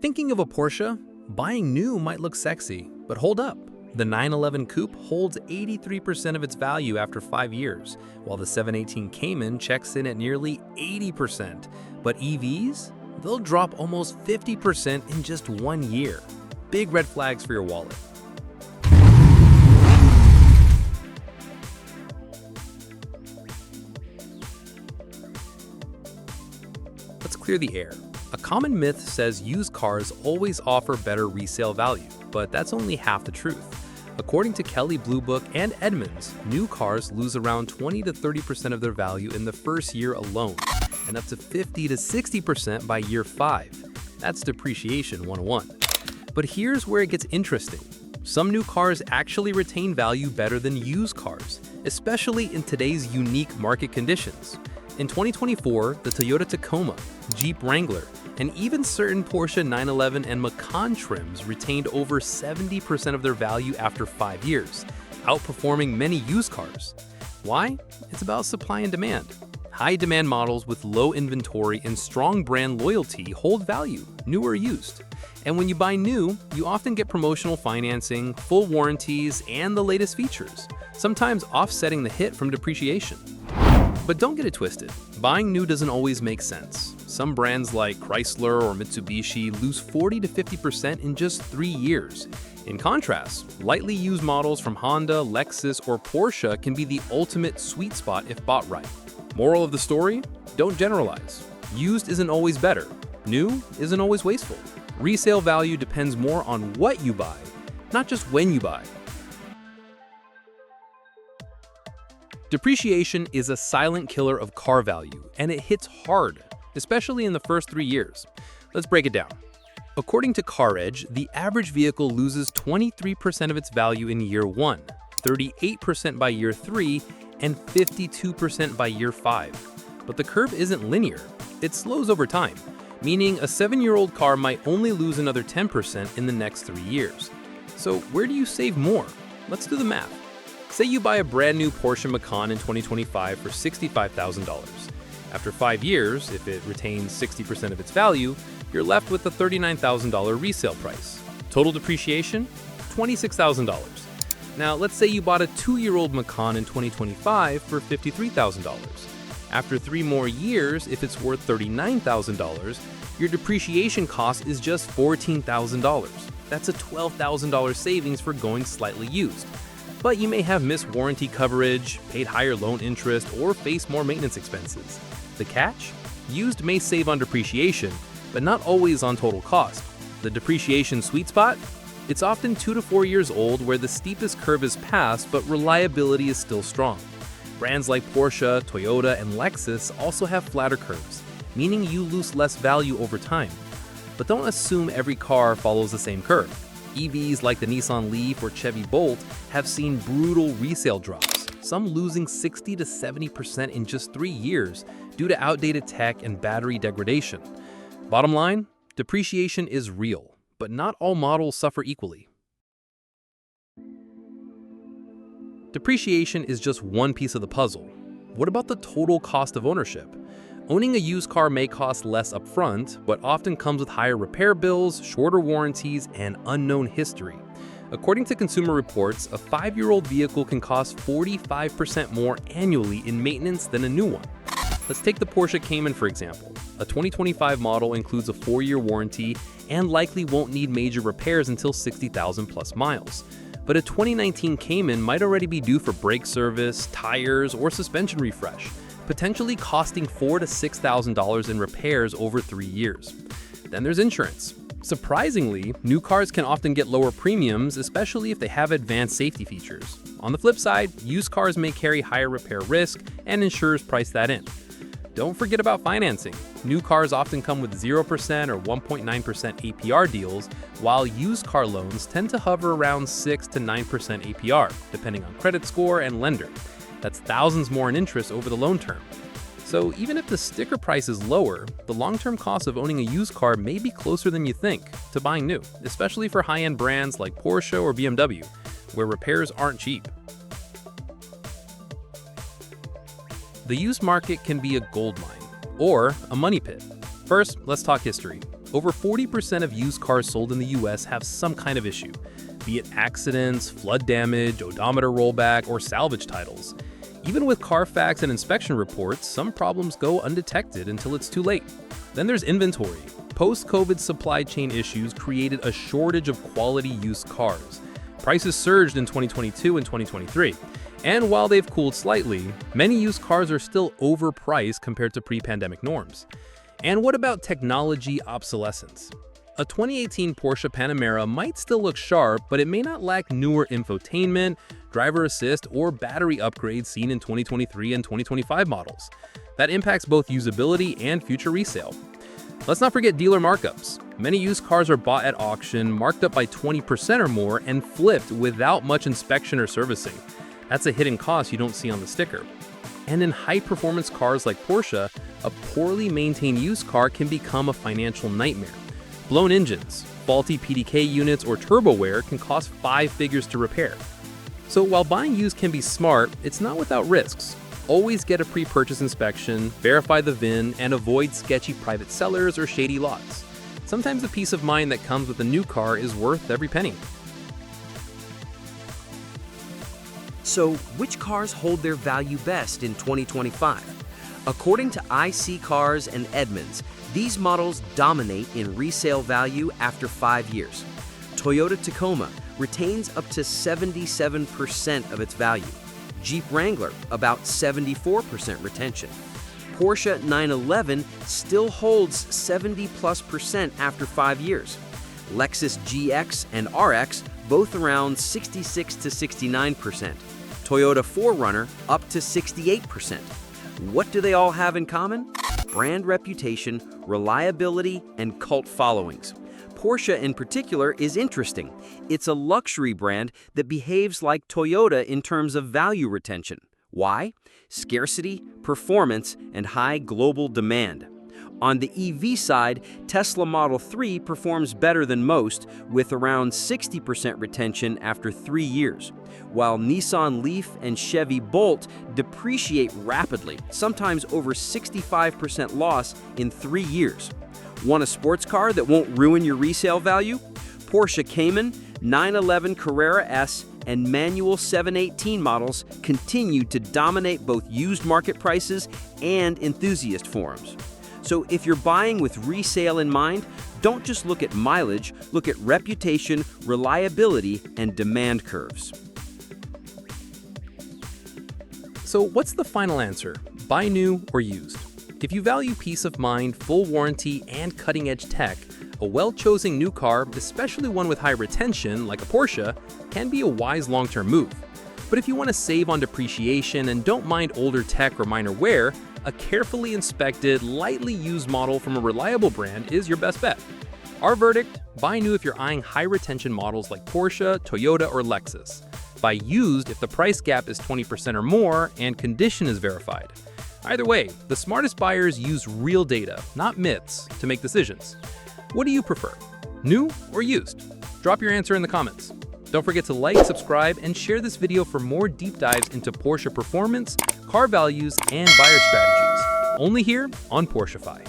Thinking of a Porsche? Buying new might look sexy, but hold up. The 911 Coupe holds 83% of its value after 5 years, while the 718 Cayman checks in at nearly 80%. But EVs? They'll drop almost 50% in just 1 year. Big red flags for your wallet. Let's clear the air. A common myth says used cars always offer better resale value, but that's only half the truth. According to Kelley Blue Book and Edmunds, new cars lose around 20 to 30% of their value in the first year alone, and up to 50 to 60% by year 5. That's depreciation 101. But here's where it gets interesting. Some new cars actually retain value better than used cars, especially in today's unique market conditions. In 2024, the Toyota Tacoma, Jeep Wrangler, and even certain Porsche 911 and Macan trims retained over 70% of their value after 5 years, outperforming many used cars. Why? It's about supply and demand. High-demand models with low inventory and strong brand loyalty hold value, new or used. And when you buy new, you often get promotional financing, full warranties, and the latest features, sometimes offsetting the hit from depreciation. But don't get it twisted. Buying new doesn't always make sense. Some brands like Chrysler or Mitsubishi lose 40 to 50% in just 3 years. In contrast, lightly used models from Honda, Lexus, or Porsche can be the ultimate sweet spot if bought right. Moral of the story? Don't generalize. Used isn't always better. New isn't always wasteful. Resale value depends more on what you buy, not just when you buy. Depreciation is a silent killer of car value, and it hits hard, especially in the first 3 years. Let's break it down. According to CarEdge, the average vehicle loses 23% of its value in year 1, 38% by year 3, and 52% by year 5. But the curve isn't linear. It slows over time, meaning a 7-year-old car might only lose another 10% in the next 3 years. So where do you save more? Let's do the math. Say you buy a brand new Porsche Macan in 2025 for $65,000. After 5 years, if it retains 60% of its value, you're left with a $39,000 resale price. Total depreciation? $26,000. Now, let's say you bought a 2-year-old Macan in 2025 for $53,000. After 3 more years, if it's worth $39,000, your depreciation cost is just $14,000. That's a $12,000 savings for going slightly used. But you may have missed warranty coverage, paid higher loan interest, or face more maintenance expenses. The catch? Used may save on depreciation, but not always on total cost. The depreciation sweet spot? It's often 2 to 4 years old where the steepest curve is passed, but reliability is still strong. Brands like Porsche, Toyota, and Lexus also have flatter curves, meaning you lose less value over time. But don't assume every car follows the same curve. EVs like the Nissan Leaf or Chevy Bolt have seen brutal resale drops, some losing 60 to 70% in just 3 years due to outdated tech and battery degradation. Bottom line, depreciation is real, but not all models suffer equally. Depreciation is just one piece of the puzzle. What about the total cost of ownership? Owning a used car may cost less upfront, but often comes with higher repair bills, shorter warranties, and unknown history. According to Consumer Reports, a 5-year-old vehicle can cost 45% more annually in maintenance than a new one. Let's take the Porsche Cayman for example. A 2025 model includes a 4-year warranty and likely won't need major repairs until 60,000 plus miles. But a 2019 Cayman might already be due for brake service, tires, or suspension refresh, potentially costing $4,000 to $6,000 in repairs over 3 years. Then there's insurance. Surprisingly, new cars can often get lower premiums, especially if they have advanced safety features. On the flip side, used cars may carry higher repair risk, and insurers price that in. Don't forget about financing. New cars often come with 0% or 1.9% APR deals, while used car loans tend to hover around 6 to 9% APR, depending on credit score and lender. That's thousands more in interest over the loan term. So even if the sticker price is lower, the long-term cost of owning a used car may be closer than you think to buying new, especially for high-end brands like Porsche or BMW, where repairs aren't cheap. The used market can be a gold mine or a money pit. First, let's talk history. Over 40% of used cars sold in the US have some kind of issue, be it accidents, flood damage, odometer rollback, or salvage titles. Even with Carfax and inspection reports, some problems go undetected until it's too late. Then there's inventory. Post-COVID supply chain issues created a shortage of quality used cars. Prices surged in 2022 and 2023. And while they've cooled slightly, many used cars are still overpriced compared to pre-pandemic norms. And what about technology obsolescence? A 2018 Porsche Panamera might still look sharp, but it may not lack newer infotainment, driver assist, or battery upgrades seen in 2023 and 2025 models. That impacts both usability and future resale. Let's not forget dealer markups. Many used cars are bought at auction, marked up by 20% or more, and flipped without much inspection or servicing. That's a hidden cost you don't see on the sticker. And in high-performance cars like Porsche, a poorly maintained used car can become a financial nightmare. Blown engines, faulty PDK units, or turbo wear can cost 5 figures to repair. So while buying used can be smart, it's not without risks. Always get a pre-purchase inspection, verify the VIN, and avoid sketchy private sellers or shady lots. Sometimes the peace of mind that comes with a new car is worth every penny. So, which cars hold their value best in 2025? According to IC Cars and Edmunds, these models dominate in resale value after 5 years. Toyota Tacoma retains up to 77% of its value. Jeep Wrangler, about 74% retention. Porsche 911 still holds 70+% after 5 years. Lexus GX and RX both around 66 to 69%. Toyota 4Runner up to 68%. What do they all have in common? Brand reputation, reliability, and cult followings. Porsche in particular is interesting. It's a luxury brand that behaves like Toyota in terms of value retention. Why? Scarcity, performance, and high global demand. On the EV side, Tesla Model 3 performs better than most, with around 60% retention after 3 years, while Nissan Leaf and Chevy Bolt depreciate rapidly, sometimes over 65% loss in 3 years. Want a sports car that won't ruin your resale value? Porsche Cayman, 911 Carrera S, and manual 718 models continue to dominate both used market prices and enthusiast forums. So if you're buying with resale in mind, don't just look at mileage, look at reputation, reliability, and demand curves. So what's the final answer? Buy new or used? If you value peace of mind, full warranty, and cutting-edge tech, a well-chosen new car, especially one with high retention like a Porsche, can be a wise long-term move. But if you want to save on depreciation and don't mind older tech or minor wear, a carefully inspected, lightly used model from a reliable brand is your best bet. Our verdict: buy new if you're eyeing high-retention models like Porsche, Toyota, or Lexus. Buy used if the price gap is 20% or more and condition is verified. Either way, the smartest buyers use real data, not myths, to make decisions. What do you prefer? New or used? Drop your answer in the comments. Don't forget to like, subscribe, and share this video for more deep dives into Porsche performance, car values, and buyer strategies. Only here on Porschify.